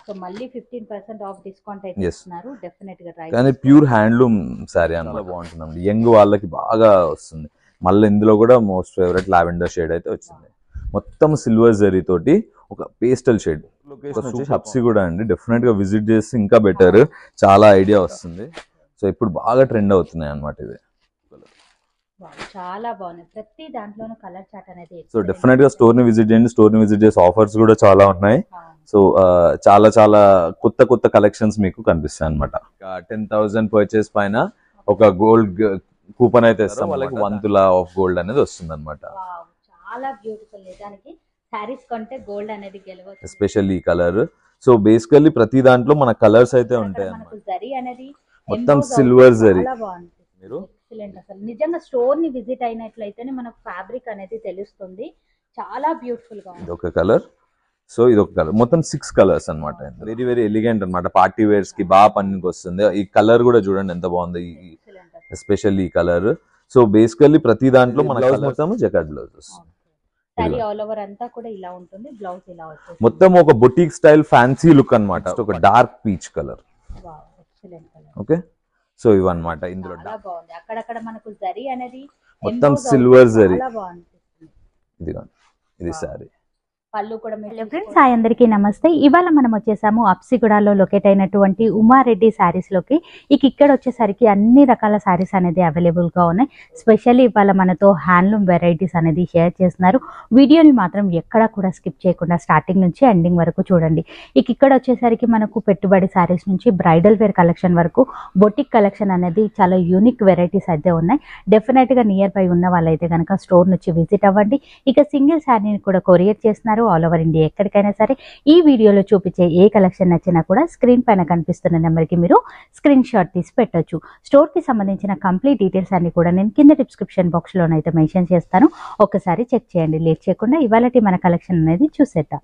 So మళ్ళీ 15% of discount అయితే ఇస్తున్నారు. డెఫినెట్ గా ట్రై కానీ ప్యూర్ హ్యాండ్లూమ్ సారీ అన్నమాట బాగుంటుందండి. యంగ్ వాళ్ళకి బాగా వస్తుంది. మళ్ళీ ఇందులో కూడా మోస్ట్ ఫేవరెట్ లావెండర్ షేడ్ అయితే వచ్చింది. మొత్తం సిల్వర్ జరీ తోటి ఒక పేస్టల్ షేడ్. లొకేషన్ వచ్చేసి హబ్సి కూడా అండి. డెఫినెట్ గా విజిట్ చేస్తే ఇంకా బెటర్, చాలా ఐడియా వస్తుంది. సో ఇప్పుడు బాగా ట్రెండ్ అవుతున్నాయి అన్నమాట ఇది. చాలా బాగుంది. ప్రతి దాంట్లోనూ కలర్ చార్ట్ అనేది. సో డెఫినెట్ గా స్టోర్ ని విజిట్ చేయండి. స్టోర్ ని విజిట్ చేసి ఆఫర్స్ కూడా చాలా ఉన్నాయి. సో చాలా చాలా కొత్త కొత్త కలెక్షన్స్ మీకు కనిపిస్తాయి అనమాట. 10,000 పర్చేస్ పైన ఒక గోల్డ్ కూపన్ అయితే ఇస్తాం. వాళ్ళకి 1 తులా ఆఫ్ గోల్డ్ అనేది వస్తుంది అనమాట. చాలా బ్యూటిఫుల్. నిజానికి సారీస్ కొంటే గోల్డ్ అనేది గెలవచ్చు. ఎస్పెషల్లీ ఈ కలర్. సో బేసికల్లీ ప్రతి దాంట్లో మన కలర్స్ అయితే ఉంటాయి అన్నమాట. జరీ అనేది మొత్తం సిల్వర్ జరీ. మీరు ఎక్సలెంట్. అసలు నిజంగా స్టోర్ ని విజిట్ అయినట్లయితేనే మనకు ఫ్యాబ్రిక్ అనేది తెలుస్తుంది. చాలా బ్యూటిఫుల్ గా ఉంది. ఒక కలర్. సో ఇది ఒక కలర్. మొత్తం 6 కలర్స్ అనమాట. వెరీ వెరీ ఎలిగెంట్ అనమాట. పార్టీ వేర్స్ కి బాగా పనికి వస్తుంది. ఈ కలర్ కూడా చూడండి ఎంత బాగుంది. ఎస్పెషల్లీ ఈ కలర్. సో బేసికల్లీ ప్రతి దాంట్లో మన మొత్తం జకార్డ్ బ్లౌజ్ వస్తుంది. సారీ ఆల్ ఓవర్ అంతా కూడా ఇలా ఉంటుంది. బ్లౌజ్ ఇలా వచ్చేసి మొత్తం ఒక బొటిక్ స్టైల్ ఫ్యాన్సీ లుక్ అన్నమాట. ఒక dark peach colour. Wow, excellent colour. Okay. So ఇవన్నమాట. ఇందులో చాలా బాగుంది. అక్కడక్కడ మనకు జరీ అనేది మొత్తం సిల్వర్ జరీ. చాలా బాగుంది. ఇది సారీ. పళ్ళు కూడా. ఫ్రెండ్స్, హాయ్ అందరికీ నమస్తే. ఇవాళ మనం వచ్చేసాము అప్సిగూడలో లొకేట్ అయినటువంటి ఉమారెడ్డి శారీస్ లోకి. ఇక్కడ వచ్చేసరికి అన్ని రకాల శారీస్ అనేది అవైలబుల్ గా ఉన్నాయి. స్పెషల్లీ ఇవాళ మనతో హ్యాండ్లూమ్ వెరైటీస్ అనేది షేర్ చేస్తున్నారు. వీడియోని మాత్రం ఎక్కడా కూడా స్కిప్ చేయకుండా స్టార్టింగ్ నుంచి ఎండింగ్ వరకు చూడండి. ఇక్కడ వచ్చేసరికి మనకు పెట్టుబడి శారీస్ నుంచి బ్రైడల్ వేర్ కలెక్షన్ వరకు బొటిక్ కలెక్షన్ అనేది చాలా యూనిక్ వెరైటీస్ అయితే ఉన్నాయి. డెఫినెట్ గా నియర్ బై ఉన్న వాళ్ళైతే కనుక స్టోర్ నుంచి విజిట్ అవ్వండి. సింగిల్ శారీని కూడా కొరియర్ చేస్తున్నారు ఆల్ ఓవర్ ఇండియా. ఎక్కడికైనా సరే ఈ వీడియోలో చూపించే ఏ కలెక్షన్ నచ్చినా కూడా స్క్రీన్ పైన కనిపిస్తున్న నెంబర్కి మీరు స్క్రీన్ షాట్ తీసి పెట్టొచ్చు. స్టోర్ కి సంబంధించిన కంప్లీట్ డీటెయిల్స్ అన్ని కూడా నేను కింద డిస్క్రిప్షన్ బాక్స్ లోనైతే మెన్షన్ చేస్తాను. ఒకసారి చెక్ చేయండి. లేట్ చేయకుండా ఇవాళ మన కలెక్షన్ అనేది చూసేద్దాం.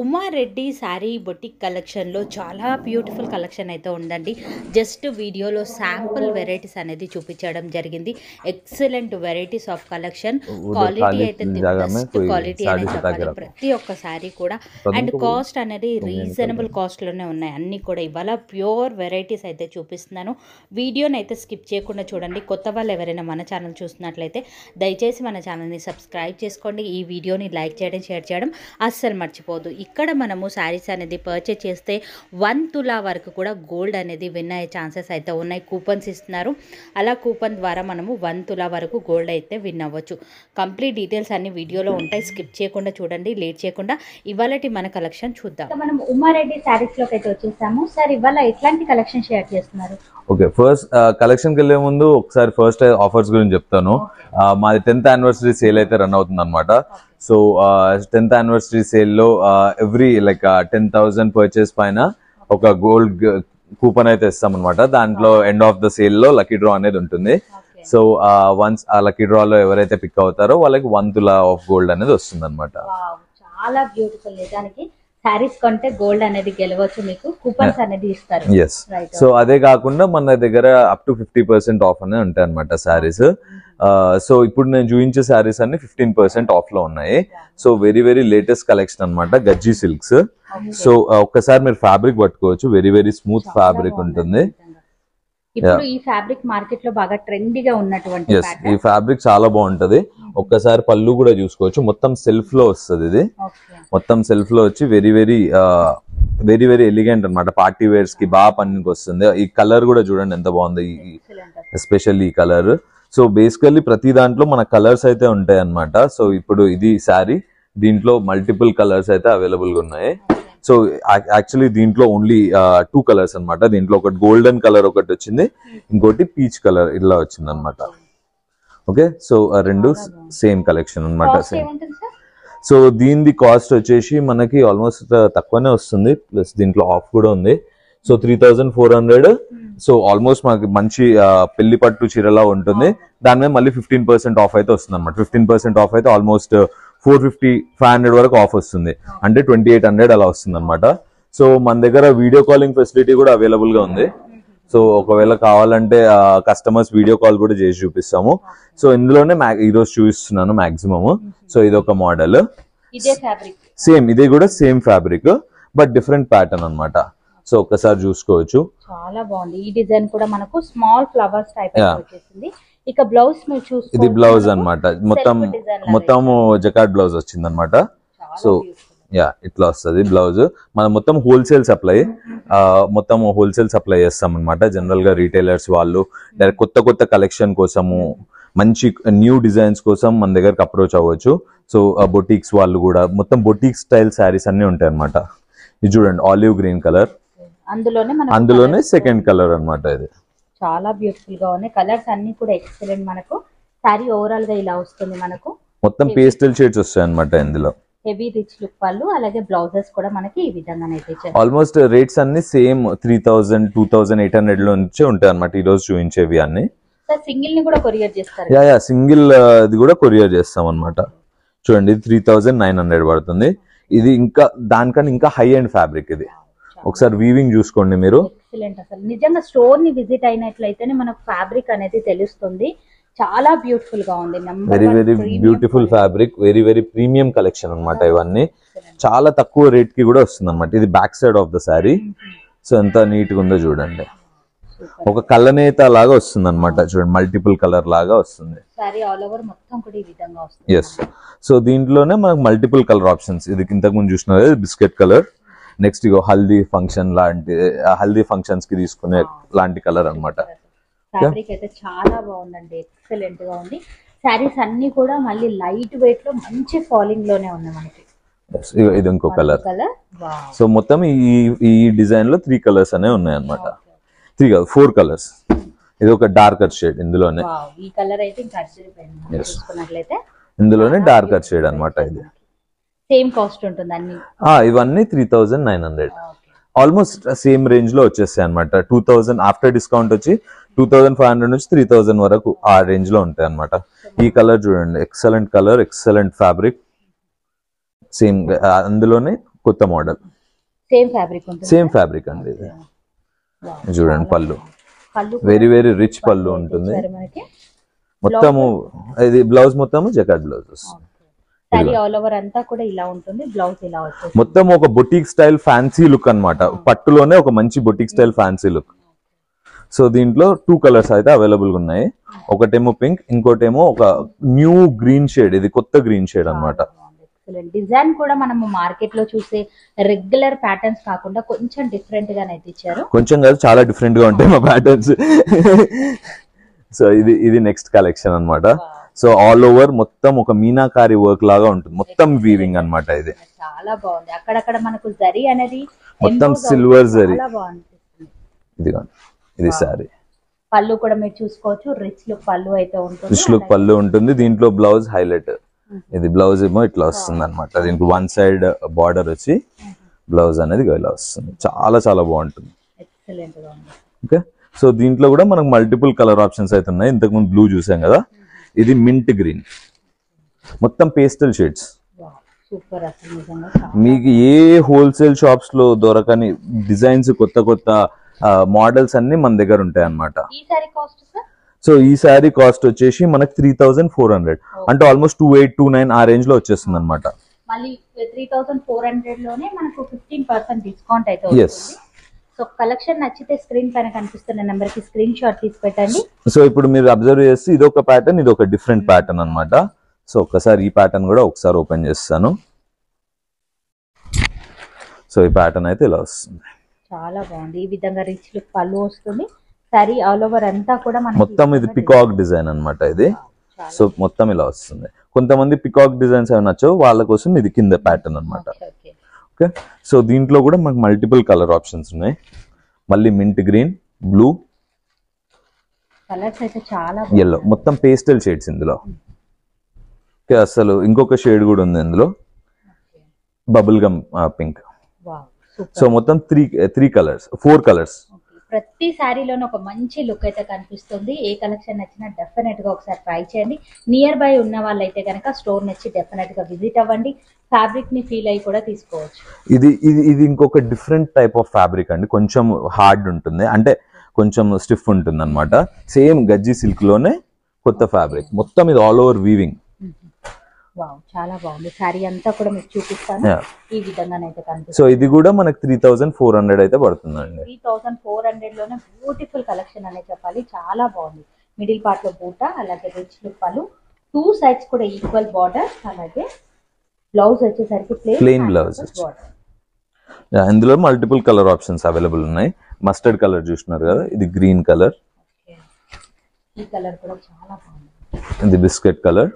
ఉమారెడ్డి శారీ బొటిక్ కలెక్షన్లో చాలా బ్యూటిఫుల్ కలెక్షన్ అయితే ఉందండి. జస్ట్ వీడియోలో శాంపుల్ వెరైటీస్ అనేది చూపించడం జరిగింది. Excellent varieties of collection. Quality అయితే బెస్ట్ క్వాలిటీ అనేది చెప్పాలి. ప్రతి ఒక్క శారీ కూడా అండ్ కాస్ట్ అనేది రీజనబుల్ కాస్ట్లోనే ఉన్నాయి అన్నీ కూడా. ఇవాళ ప్యూర్ వెరైటీస్ అయితే చూపిస్తున్నాను. వీడియోని అయితే స్కిప్ చేయకుండా చూడండి. కొత్త వాళ్ళు ఎవరైనా మన ఛానల్ చూస్తున్నట్లయితే దయచేసి మన ఛానల్ని సబ్స్క్రైబ్ చేసుకోండి. ఈ వీడియోని లైక్ చేయడం, షేర్ చేయడం అస్సలు మర్చిపోదు. ఇక్కడ మనము శారీస్ అనేది పర్చేజ్ చేస్తే 1 తులా వరకు కూడా గోల్డ్ అనేది విన్ అయ్యే ఛాన్సెస్ అయితే ఉన్నాయి. కూపన్స్ ఇస్తున్నారు. అలా కూపన్ ద్వారా మనము 1 తులా వరకు గోల్డ్ అయితే విన్ అవ్వచ్చు. కంప్లీట్ డీటెయిల్స్ అన్ని వీడియోలో ఉంటాయి. స్కిప్ చేయకుండా చూడండి. లేట్ చేయకుండా ఇవాళ మన కలెక్షన్ చూద్దాం. మనం ఉమారెడ్డి శారీస్ లోకి అయితే వచ్చేసాము. సార్ ఇవాళ ఎట్లాంటి కలెక్షన్ షేర్ చేస్తున్నారు? ఓకే, ఫస్ట్ కలెక్షన్కి వెళ్ళే ముందు ఒకసారి ఫస్ట్ ఆఫర్స్ గురించి చెప్తాను. మాది 10th యానివర్సరీ సేల్ అయితే రన్ అవుతుంది అనమాట. సో 10th యానివర్సరీ సేల్లో ఎవ్రీ 10,000 పర్చేస్ పైన ఒక గోల్డ్ కూపన్ అయితే ఇస్తాం అనమాట. దాంట్లో ఎండ్ ఆఫ్ ద సేల్ లో లక్కీ డ్రా అనేది ఉంటుంది. సో వన్స్ ఆ లక్కీ డ్రా లో ఎవరైతే పిక్ అవుతారో వాళ్ళకి 1 తులా ఆఫ్ గోల్డ్ అనేది వస్తుంది అనమాట. చాలా బ్యూటిఫుల్. నిజానికి సారీస్ కొంటే గోల్డ్ అనేది గెలవచ్చు. మీకు కూపన్స్ అనేది ఇస్తారు. ఎస్. సో అదే కాకుండా మన దగ్గర అప్ టు 50% ఆఫ్ అనేది ఉంటాయి అనమాట సారీస్. సో ఇప్పుడు నేను చూపించే సారీస్ అన్ని 15% ఆఫ్ లో ఉన్నాయి. So very very latest collection అనమాట. గజ్జీ సిల్క్స్. సో ఒక్కసారి మీరు ఫ్యాబ్రిక్ పట్టుకోవచ్చు. వెరీ వెరీ స్మూత్ ఫ్యాబ్రిక్ ఉంటుంది. ఇప్పుడు ఈ ఫ్యాబ్రిక్ మార్కెట్ లో బాగా ట్రెండీగా ఉన్నటువంటి ఈ ఫ్యాబ్రిక్ చాలా బాగుంటది. ఒక్కసారి పళ్ళు కూడా చూసుకోవచ్చు. మొత్తం సెల్ఫ్ లో వస్తుంది. ఇది మొత్తం సెల్ఫ్ లో వచ్చి very very very very elegant అనమాట. పార్టీ వేర్స్ కి బాగా పనికి వస్తుంది. ఈ కలర్ కూడా చూడండి ఎంత బాగుంది. ఎస్పెషల్లీ ఈ కలర్. సో బేసికల్లీ ప్రతి దాంట్లో మన కలర్స్ అయితే ఉంటాయి అనమాట. సో ఇప్పుడు ఇది శారీ. దీంట్లో మల్టిపుల్ కలర్స్ అయితే అవైలబుల్ గా ఉన్నాయి. సో యాక్చువల్లీ దీంట్లో ఓన్లీ 2 కలర్స్ అనమాట. దీంట్లో ఒకటి గోల్డెన్ కలర్ ఒకటి వచ్చింది, ఇంకోటి పీచ్ కలర్ ఇలా వచ్చింది అనమాట. ఓకే, సో రెండు సేమ్ కలెక్షన్ అనమాట. సేమ్. సో దీని కాస్ట్ వచ్చేసి మనకి ఆల్మోస్ట్ తక్కువనే వస్తుంది. ప్లస్ దీంట్లో ఆఫ్ కూడా ఉంది. సో 3,400. సో ఆల్మోస్ట్ మనకి మంచి పెళ్లి పట్టు చీరలా ఉంటుంది. దాని మీద మళ్ళీ 15% ఆఫ్ అయితే వస్తుంది అనమాట. 15% ఆఫ్ అయితే ఆల్మోస్ట్ 450-500 వరకు ఆఫ్ వస్తుంది. అంటే 2,800 అలా వస్తుంది అనమాట. సో మన దగ్గర వీడియో కాలింగ్ ఫెసిలిటీ కూడా అవైలబుల్ గా ఉంది. సో ఒకవేళ కావాలంటే కస్టమర్స్ వీడియో కాల్ కూడా చేసి చూపిస్తాము. సో ఇందులోనే ఈరోజు చూపిస్తున్నాను మాక్సిమమ్. సో ఇది ఒక మోడల్. సేమ్ ఇది కూడా same fabric. But different pattern అన్నమాట. సో ఒక్కసారి చూసుకోవచ్చు. చాలా బాగుంది. ఈ డిజైన్ కూడా మనకు స్మాల్ ఫ్లవర్స్ టైప్ వచ్చేసింది. ఇక బ్లౌజ్ మీరు చూసుకోవచ్చు, ఇది బ్లౌజ్ అన్నమాట. మొత్తం జకార్డ్ బ్లౌజ్ వచ్చింది అనమాట. సో ఇట్లా వస్తుంది బ్లౌజ్. మనం మొత్తం హోల్సేల్ సప్లై చేస్తాం అనమాట. జనరల్ గా రీటైలర్స్ వాళ్ళు డైరెక్ట్ కొత్త కలెక్షన్ కోసము, మంచి న్యూ డిజైన్స్ కోసం మన దగ్గరకు అప్రోచ్ అవ్వచ్చు. సో బొటిక్స్ వాళ్ళు కూడా మొత్తం బొటిక్ స్టైల్ శారీస్ అన్ని ఉంటాయి అనమాట. ఇది చూడండి, ఆలివ్ గ్రీన్ కలర్, అందులోనే సెకండ్ కలర్ అన్నమాట. ఇది చాలా బ్యూటిఫుల్ గా ఉన్నాయి. కలర్స్ అన్ని కూడా ఎక్సలెంట్. మనకు సారీ ఓవరాల్ గా ఇలా వస్తుంది. మనకు మొత్తం పేస్టల్ షేడ్స్ వస్తాయి అనమాట. ఇందులో హెవీ రిచ్ లుక్ పళ్ళు, అలాగే బ్లౌజెస్ కూడా మనకి ఈ విధంగానైతే ఇచ్చారు. ఆల్మోస్ట్ రేట్స్ అన్ని సేమ్ 3000, 2800 లో నుంచే ఉంటాయి అనమాట. ఈ రోజు చూపించేవి అన్ని. సింగిల్ ని కూడా కొరియర్ చేస్తారు. సింగిల్ ఇది కూడా కొరియర్ చేస్తాం అనమాట. చూడండి, ఇది 3900 పడుతుంది. ఇది ఇంకా దానికన్నా ఇంకా హై అండ్ ఫ్యాబ్రిక్. ఇది ఒకసారి వీవింగ్ చూసుకోండి మీరు. ఎక్సలెంట్. అసలు నిజంగా స్టోర్ ని విజిట్ అయినట్లయితేనే మనకు ఫ్యాబ్రిక్ అనేది తెలుస్తుంది. చాలా బ్యూటిఫుల్ గా ఉంది. Very beautiful fabric, very premium collection అన్నమాట. ఇవన్నీ చాలా తక్కువ రేట్ కి కూడా వస్తుంది అనమాట. ఇది back side of the sari. So ఎంత నీట్ గా ఉందో చూడండి. ఒక కళ్ళనేత లాగా వస్తుంది అనమాట. చూడండి, మల్టిపుల్ కలర్ లాగా వస్తుంది. ఎస్. సో దీంట్లోనే మనకు మల్టిపుల్ కలర్ ఆప్షన్స్. ఇది ఇంతకు ముందు చూసినారు, బిస్కెట్ కలర్. నెక్స్ట్ ఇగో హల్దీ ఫంక్షన్స్ కి తీసుకునే లాంటి కలర్ అన్నమాట. ఫ్యాబ్రిక్ అయితే చాలా బాగుందండి, ఎక్సలెంట్ గా ఉంది. సారీస్ అన్ని కూడా మళ్ళీ లైట్ వెయిట్ లో మంచి ఫాలింగ్ లోనే ఉన్నాయి మనకి. ఇది ఇంకో కలర్. సో మొత్తం ఈ డిజైన్ లో 3 కలర్స్ అనే ఉన్నాయి అన్నమాట. 4 కలర్స్. ఇది ఒక డార్కర్ షేడ్ ఇందులోనే. ఈ కలర్ అయితే ఇంకా చూసుకున్నట్లయితే ఇందులోనే డార్కర్ షేడ్ అన్నమాట. ఇది సేమ్ కాస్ట్ ఉంటుంది అన్ని. ఇవన్నీ 3900. ఆల్మోస్ట్ సేమ్ రేంజ్ లో వచ్చేస్తాయి అనమాట. 2000 ఆఫ్టర్ డిస్కౌంట్ వచ్చి 2500 నుంచి 3000 వరకు ఆ రేంజ్ లో ఉంటాయి అనమాట. ఈ కలర్ చూడండి, excellent colour, excellent fabric. Same అందులోనే కొత్త మోడల్, సేమ్ ఫ్యాబ్రిక్ అండి. ఇది చూడండి, పళ్ళు వెరీ రిచ్ పళ్ళు ఉంటుంది. మొత్తము ఇది బ్లౌజ్ మొత్తము జకార్డ్ బ్లౌజ్ వస్తుంది. మొత్తం ఒక బొటిక్ స్టైల్ ఫ్యాన్సీ లుక్ అన్నమాట. పట్టులోనే ఒక మంచి boutique style fancy look. So దీంట్లో 2 కలర్స్ అయితే అవైలబుల్ గా ఉన్నాయి. ఒకటేమో పింక్, ఇంకోటేమో ఒక న్యూ గ్రీన్ షేడ్. ఇది కొత్త గ్రీన్ షేడ్ అన్నమాట. డిజైన్ కూడా మనము మార్కెట్ లో చూసే రెగ్యులర్ ప్యాటర్న్స్ కాకుండా కొంచెం డిఫరెంట్ గా అయితే ఇచ్చారు. కొంచెం కాదు, చాలా డిఫరెంట్ గా ఉంటాయి మా ప్యాటర్న్స్. సో ఇది నెక్స్ట్ కలెక్షన్ అన్నమాట. సో ఆల్ ఓవర్ మొత్తం ఒక మీనాకారి వర్క్ లాగా ఉంటుంది. మొత్తం వీవింగ్ అన్నమాట. ఇది చాలా బాగుంది. అక్కడక్కడ మనకు జరీ అనేది మొత్తం సిల్వర్ జరీ. ఇది సారీ. పళ్ళు కూడా మీరు చూసుకోవచ్చు, రిచ్ లుక్ పళ్ళు అయితే ఉంటుంది. రిచ్ లుక్ పళ్ళు ఉంటుంది. దీంట్లో బ్లౌజ్ హైలైట్. ఇది బ్లౌజ్ ఏమో ఇట్లా వస్తుంది అనమాట. దీనికి 1 సైడ్ బార్డర్ వచ్చి బ్లౌజ్ అనేది ఇలా వస్తుంది. చాలా బాగుంటుంది. ఓకే. సో దీంట్లో కూడా మనకు మల్టిపుల్ కలర్ ఆప్షన్స్ అయితే ఉన్నాయి. ఇంతకు ముందు బ్లూ చూసాం కదా, ఇది మింట్ గ్రీన్. మొత్తం పేస్టల్ షేడ్స్. మీకు ఏ హోల్సేల్ షాప్స్ లో దొరకని డిజైన్స్, కొత్త మోడల్స్ అన్ని మన దగ్గర ఉంటాయి అన్నమాట. సో ఈ శారీ కాస్ట్ వచ్చేసి మనకి 3400, అంటే ఆల్మోస్ట్ 2829 ఆ రేంజ్ లో వచ్చేస్తుంది అనమాట. మళ్ళీ 3400 లోనే మనకు 15% డిస్కౌంట్ అయితే వస్తుంది. సో కలెక్షన్ నచ్చితే స్క్రీన్ పైన కనిపిస్తున్న నెంబర్ కి స్క్రీన్ షాట్ తీసి పెట్టండి. సో ఇప్పుడు మీరు అబ్జర్వ్ చేస్తే ఇది ఒక ప్యాటర్న్, ఇది ఒక డిఫరెంట్ ప్యాటర్న్ అన్నమాట. సో ఒకసారి ఈ ప్యాటర్న్ కూడా ఒకసారి ఓపెన్ చేస్తాను. సో ఈ ప్యాటర్న్ అయితే ఇలా వస్తుంది. చాలా బాగుంది. ఈ విధంగా రిచ్ లుక్ పళ్ళు వస్తుంది. సారీ ఆల్ ఓవర్ అంతా కూడా మొత్తం ఇది పికాక్ డిజైన్ అన్నమాట. ఇది సో మొత్తం ఇలా వస్తుంది. కొంతమంది పికాక్ డిజైన్స్ ఏమైనా నచ్చవు, వాళ్ళ కోసం ఇది కింద ప్యాటర్న్ అన్నమాట. ఓకే. సో దీంట్లో కూడా మనకు మల్టిపుల్ కలర్ ఆప్షన్స్ ఉన్నాయి. మళ్ళీ మింట్ గ్రీన్, బ్లూ, కలర్స్ అయితే చాలా yellow, మొత్తం పేస్టల్ షేడ్స్ ఇందులో. ఓకే. అసలు ఇంకొక షేడ్ కూడా ఉంది ఇందులో, బబుల్ గమ్ పింక్. సో మొత్తం 4 కలర్స్. ప్రతి శారీలోనే ఒక మంచి లుక్ అయితే కనిపిస్తుంది. ఏ కలెక్షన్ నచ్చినా డెఫినెట్ గా ఒకసారి ట్రై చేయండి. నియర్ బై ఉన్న వాళ్ళైతే కనుక స్టోర్ నచ్చి డెఫినెట్ గా విజిట్ అవ్వండి. ఫ్యాబ్రిక్ ని ఫీల్ అయ్యి కూడా తీసుకోవచ్చు. ఇది ఇంకొక డిఫరెంట్ టైప్ ఆఫ్ ఫ్యాబ్రిక్ అండి. కొంచెం హార్డ్ ఉంటుంది, అంటే కొంచెం స్టిఫ్ ఉంటుంది అనమాట. సేమ్ గజ్జి సిల్క్ లోనే కొత్త ఫ్యాబ్రిక్. మొత్తం ఇది ఆల్ ఓవర్ వీవింగ్. వావ్ చాలా బాగుంది. సారీ అంతా కూడా మీకు చూపిస్తాను. ఈ విధంగానైతే కనిపిస్తుంది. సో ఇది కూడా మనకి 3400 అయితే పడుతుందండి. 3400 లోనే బ్యూటిఫుల్ కలెక్షన్ అనే చెప్పాలి. చాలా బాగుంది. మిడిల్ పార్ట్ లో బూట, అలాగే రిచ్ లుక్ పళ్ళు, 2 సైడ్స్ కూడా ఈక్వల్ బార్డర్, అలాగే బ్లౌజ్ వచ్చేసరికి ప్లెయిన్ బ్లౌజ్. ఇందులో మల్టిపుల్ కలర్ ఆప్షన్స్ అవైలబుల్ ఉన్నాయి. మస్టర్డ్ కలర్ చూస్తున్నారు కదా, ఇది గ్రీన్ కలర్, ఈ కలర్ కూడా చాలా బాగుంది. ఇది biscuit colour,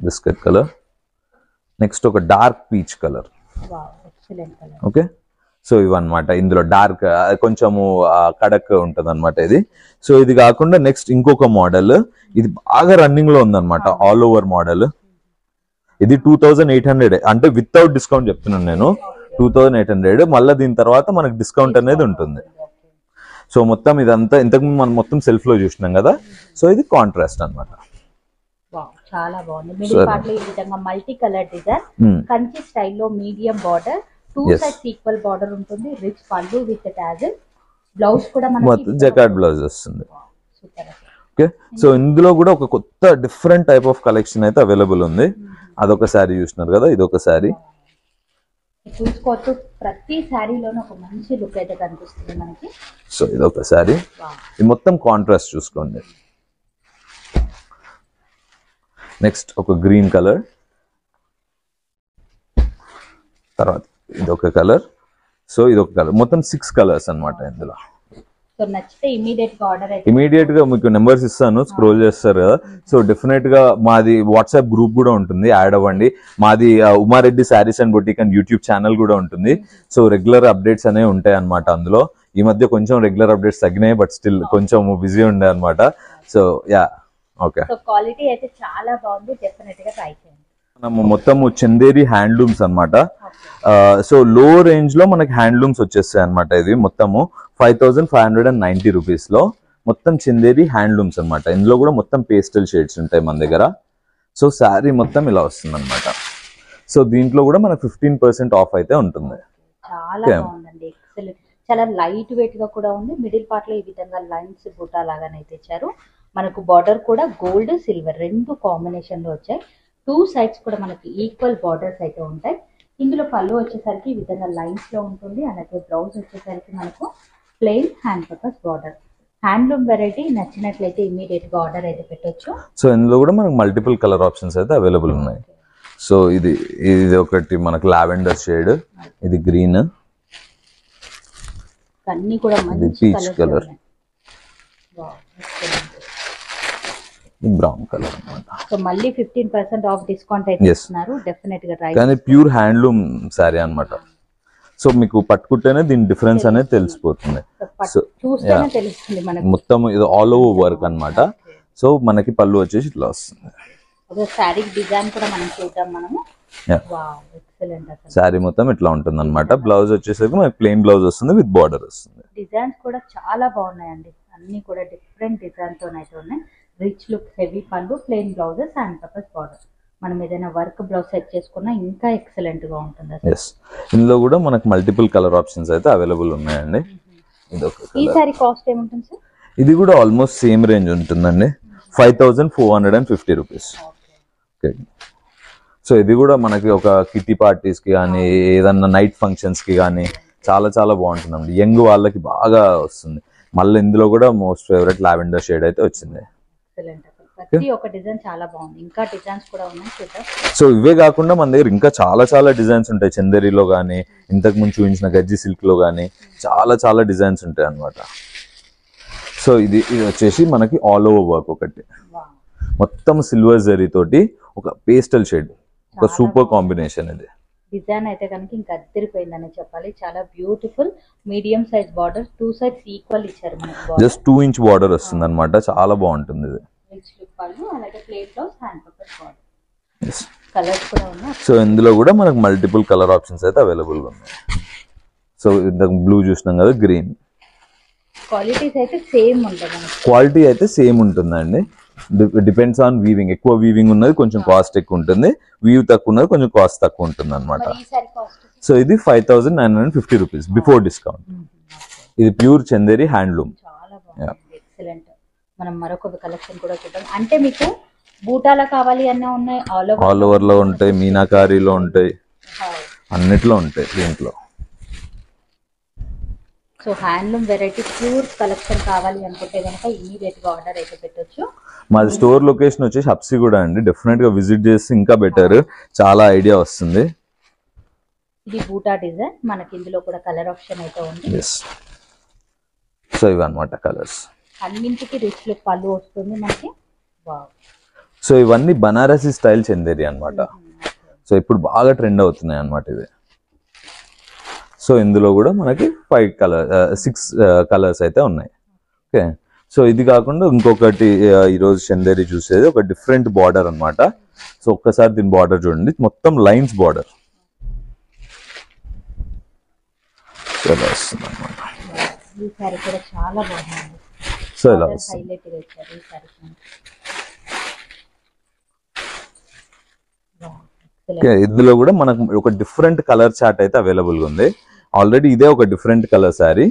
biscuit colour. Next ఒక dark peach colour. Okay, so ఇవన్నమాట. ఇందులో డార్క్ కొంచెము కడక్ ఉంటుంది అనమాట ఇది. సో ఇది కాకుండా నెక్స్ట్ ఇంకొక మోడల్, ఇది బాగా రన్నింగ్ లో ఉందన్నమాట. All over model. ఇది 2800, అంటే వితౌట్ డిస్కౌంట్ చెప్తున్నాను నేను. 2800. మళ్ళీ దీని తర్వాత మనకి డిస్కౌంట్ అనేది ఉంటుంది. సో మొత్తం ఇదంతా ఇంతకుముందు మనం మొత్తం సెల్ఫ్ లో చూసినాం కదా, సో ఇది కాంట్రాస్ట్ అన్నమాట. చాలా బాగుంది. మిడిల్ పార్ట్ లో ఈ విధంగా మల్టీ కలర్ డిజైన్, కంచి స్టైల్లో medium border, 2 sides equal border ఉంటుంది, రిచ్ పళ్ళు విత్ టాజిల్, బ్లౌజ్ కూడా మనకి జకార్డ్ బ్లౌజ్ వస్తుంది. ఓకే, సో ఇందులో కూడా ఒక కొత్త డిఫరెంట్ టైప్ ఆఫ్ కలెక్షన్ అయితే అవైలబుల్ ఉంది. అదొక శారీ చూస్తున్నారు కదా, ఇదొక శారీ చూసుకోవచ్చు. ప్రతి శారీలోనే ఒక మంచి లుక్ అయితే కనిపిస్తుంది మనకి. సో ఇదొక శారీ, ఇది మొత్తం కాంట్రాస్ట్ చూసుకోండి. నెక్స్ట్ ఒక గ్రీన్ కలర్, తర్వాత ఇదొక కలర్, సో ఇదొక కలర్, మొత్తం 6 కలర్స్ అన్నమాట ఇందులో. సో నచ్చితే ఇమీడియట్ గా మీకు నెంబర్స్ ఇస్తాను, స్క్రోల్ చేస్తారు కదా. సో డెఫినెట్ గా మాది వాట్సాప్ గ్రూప్ కూడా ఉంటుంది, యాడ్ అవ్వండి. మాది Uma Reddy saris and boutique and YouTube channel కూడా ఉంటుంది. సో రెగ్యులర్ అప్డేట్స్ అనేవి ఉంటాయి అన్నమాట అందులో. ఈ మధ్య కొంచెం రెగ్యులర్ అప్డేట్స్ తగ్గినాయి, బట్ స్టిల్ కొంచెం బిజీ ఉండే అనమాట. So yeah, okay. So quality అయితే చాలా బాగుంది, డెఫినెట్ గా ట్రై చేయండి. మనము మొత్తము చందేరి హ్యాండ్లూమ్స్ అన్నమాట. సో లో రేంజ్ లో మనకి హ్యాండ్లూమ్స్ వచ్చేస్తాయి అనమాట. ఇది మొత్తము 5590 రూపీస్ లో మొత్తం చందేరి హ్యాండ్లూమ్స్ అన్నమాట. ఇందులో కూడా మొత్తం పేస్టల్ షేడ్స్ ఉంటాయి మన దగ్గర. సో శారీ మొత్తం ఇలా వస్తుంది అనమాట. సో దీంట్లో కూడా మనకు 15% ఆఫ్ అయితే ఉంటుంది. చాలా బాగుందండి, ఎక్సలెంట్. చాలా లైట్ వెయిట్ గా కూడా ఉంది. మిడిల్ పార్ట్ లో ఈ విధంగా లైన్స్ బూటా లాగానైతే ఇచ్చారు. మనకు బార్డర్ కూడా గోల్డ్ సిల్వర్ 2 కాంబినేషన్ లో వచ్చాయి. 2 సైడ్స్ కూడా మనకి ఈక్వల్ బార్డర్స్ అయితే ఉంటాయి. ఇందులో పళ్ళు వచ్చేసరికి ఈ విధంగా లైన్స్ లో ఉంటుంది, అలాగే బ్లౌజ్ వచ్చేసరికి మనకు plain hand purpose border. Handloom variety నచ్చినట్లయితే ఇమీడియట్ గా ఆర్డర్ అయితే పెట్టొచ్చు. సో ఇందులో కూడా మనకు మల్టిపుల్ కలర్ ఆప్షన్స్ అయితే అవైలబుల్ ఉన్నాయి. సో ఇది ఒకటి మనకు లావెండర్ షేడ్, ఇది గ్రీన్, అన్ని కూడా మంచి పీచ్ కలర్, బ్రౌన్ కలర్ అన్నమాట. సో మళ్ళీ 15% ఆఫ్ డిస్కౌంట్ అయితే ఇస్తున్నారు, డెఫినెట్ గా ట్రై. కానీ ప్యూర్ హ్యాండ్లూమ్ సారీ అన్నమాట. సో మీకు పట్టుకుంటేనే దీని డిఫరెన్స్ అనేది తెలిసిపోతుంది. సో చూస్తేనే తెలుస్తుంది మనకి. మొత్తం ఇది ఆల్ ఓవర్ వర్క్ అన్నమాట. సో మనకి పళ్ళు వచ్చేసి ఇట్లా వస్తుంది. ఒక సారీ డిజైన్ కూడా మనం చూద్దాం మనము. Wow, excellent. అసలు సారీ మొత్తం ఇట్లా ఉంటుంది అన్నమాట. బ్లౌజ్ వచ్చేసరికి మనకి ప్లెయిన్ బ్లౌజ్ వస్తుంది విత్ బార్డర్ వస్తుంది. డిజైన్స్ కూడా చాలా బాగున్నాయండి, అన్ని కూడా డిఫరెంట్ డిజైన్ తోనైతే ఉన్నాయి. రిచ్ లుక్, హెవీ పళ్ళు, plain blouses, hand purpose border. మనం ఏదైనా వర్క్ బ్లౌజ్ సెట్ చేసుకున్నా ఇంకా ఎక్సలెంట్ గా ఉంటుంది. ఇందులో కూడా మనకు మల్టిపుల్ కలర్ ఆప్షన్స్ అయితే అవైలబుల్ ఉన్నాయండి. ఈ సారీ కాస్ట్ ఏముంటుంది సార్? ఇది కూడా ఆల్మోస్ట్ సేమ్ రేంజ్ ఉంటుందండి, 5450 రూపీస్. ఓకే, సో ఇది కూడా మనకి ఒక కిటీ పార్టీస్ కి కానీ ఏదన్నా నైట్ ఫంక్షన్స్ కి కానీ చాలా చాలా బాగుంటుందండి. యంగ్ వాళ్ళకి బాగా వస్తుంది. మళ్ళీ ఇందులో కూడా మోస్ట్ ఫేవరెట్ లావెండర్ షేడ్ అయితే వచ్చింది. ప్రతి ఒక్క డిజైన్ చాలా బాగుంది, ఇంకా డిజైన్స్ కూడా ఉన్నాయి చూద్దాం. సో ఇవే కాకుండా మన దగ్గర ఇంకా చాలా చాలా డిజైన్స్ ఉంటాయి. చందేరిలో కానీ, ఇంతకు ముందు చూపించిన గజ్జి సిల్క్ లో కానీ చాలా చాలా డిజైన్స్ ఉంటాయి అన్నమాట. సో ఇది వచ్చేసి మనకి ఆల్ ఓవర్ వర్క్ ఒకటి, మొత్తం సిల్వర్ జరీ తోటి ఒక పేస్టల్ షేడ్, ఒక సూపర్ కాంబినేషన్. ఇది డిజైన్ అయితే కనుక ఇంకా అద్దరిపోయిందని చెప్పాలి. చాలా beautiful medium size border, 2 sides equal ఇచ్చారు మనకి. జస్ట్ 2 ఇంచ్ బార్డర్ వస్తుంది అనమాట. చాలా బాగుంటుంది ఇది. కలర్స్ కూడా ఉన్నాయి. సో ఇందులో కూడా మనకు మల్టిపుల్ కలర్ ఆప్షన్స్ అయితే అవైలబుల్ ఉన్నాయి. సో ఇంతకు బ్లూ చూసినాం కదా, గ్రీన్. క్వాలిటీస్ అయితే సేమ్ ఉంటుంది, క్వాలిటీ అయితే సేమ్ ఉంటుందండి. Depends on weaving. ఎక్కువ వీవింగ్ ఉన్నది కొంచెం కాస్ట్ ఎక్కువ ఉంటుంది, వీవ్ తక్కువ ఉన్నది కొంచెం కాస్ట్ తక్కువ ఉంటుంది అనమాట. సో ఇది 5950 రూపీస్ బిఫోర్ డిస్కౌంట్. ఇది ప్యూర్ చందేరి హ్యాండ్లూమ్. చాలా బాగుంది, ఎక్సలెంట్. మనం మరొక కలెక్షన్ కూడా చూద్దాం. అంటే మీకు బూటాల కావాలి అన్నీ ఉన్నాయి, ఆల్ ఓవర్ లో ఉంటాయి, మీనాకారీలో ఉంటాయి, అన్నిట్లో ఉంటాయి దీంట్లో. So handloom variety pure collection కావాలి అనుకుంటే కనుక ఇమీడియట్ గా ఆర్డర్ అయితే పెట్టొచ్చు. మాది స్టోర్ లొకేషన్ వచ్చేసి హబ్సిగూడ అండి. డెఫినెట్ గా విజిట్ చేస్తే ఇంకా బెటర్, చాలా ఐడియా వస్తుంది. ఇది బూటా డిజైన్, మనకి ఇందులో కూడా కలర్ ఆప్షన్ అయితే ఉంది. సో ఇవి అన్నమాట కలర్స్. అన్నింటికి రిచ్ లుక్ పళ్ళు వస్తుంది మనకి. సో ఇవన్నీ బనారసి స్టైల్ చందేరి అన్నమాట. సో ఇప్పుడు బాగా ట్రెండ్ అవుతున్నాయి అన్నమాట ఇది. సో ఇందులో కూడా మనకి 6 కలర్స్ అయితే ఉన్నాయి. ఓకే, సో ఇది కాకుండా ఇంకొకటి ఈరోజు చందేరి చూసేది ఒక డిఫరెంట్ బార్డర్ అన్నమాట. సో ఒక్కసారి దీని బార్డర్ చూడండి, మొత్తం లైన్స్ బార్డర్. సో ఇలా వస్తుంది అన్నమాట. సో ఇలా వస్తుంది. ఇందులో కూడా మనకు ఒక డిఫరెంట్ కలర్ చార్ట్ అయితే అవైలబుల్ గా ఉంది. ఆల్రెడీ ఇదే ఒక డిఫరెంట్ కలర్ శారీ.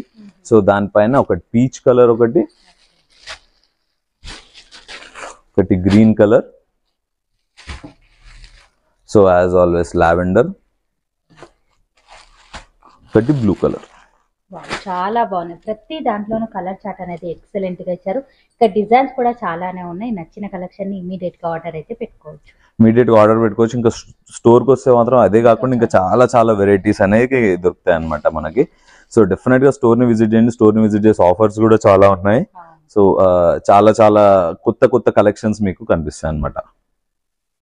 సో దానిపైన ఒకటి పీచ్ కలర్, ఒకటి green colour, so as always lavender, ఒకటి బ్లూ కలర్. చాలా బాగున్నాయి. ప్రతి దాంట్లోనూ కలర్ చార్ట్ అనేది ఎక్సలెంట్ గా ఇచ్చారు. ఇక్కడ డిజైన్స్ కూడా చాలానే ఉన్నాయి. నచ్చిన కలెక్షన్ ని ఇమీడియట్ గా ఆర్డర్ అయితే పెట్టుకోవచ్చు. ఇంకా స్టోర్ కి వస్తే మాత్రం అదే కాకుండా ఇంకా చాలా వెరైటీస్ అనేవి దొరుకుతాయి అన్నమాట మనకి. సో డెఫినెట్ గా స్టోర్ ని విజిట్ చేయండి. స్టోర్ ని విజిట్ చేసి ఆఫర్స్ కూడా చాలా ఉన్నాయి. సో చాలా కొత్త కలెక్షన్స్ మీకు కనిపిస్తాయి అన్నమాట.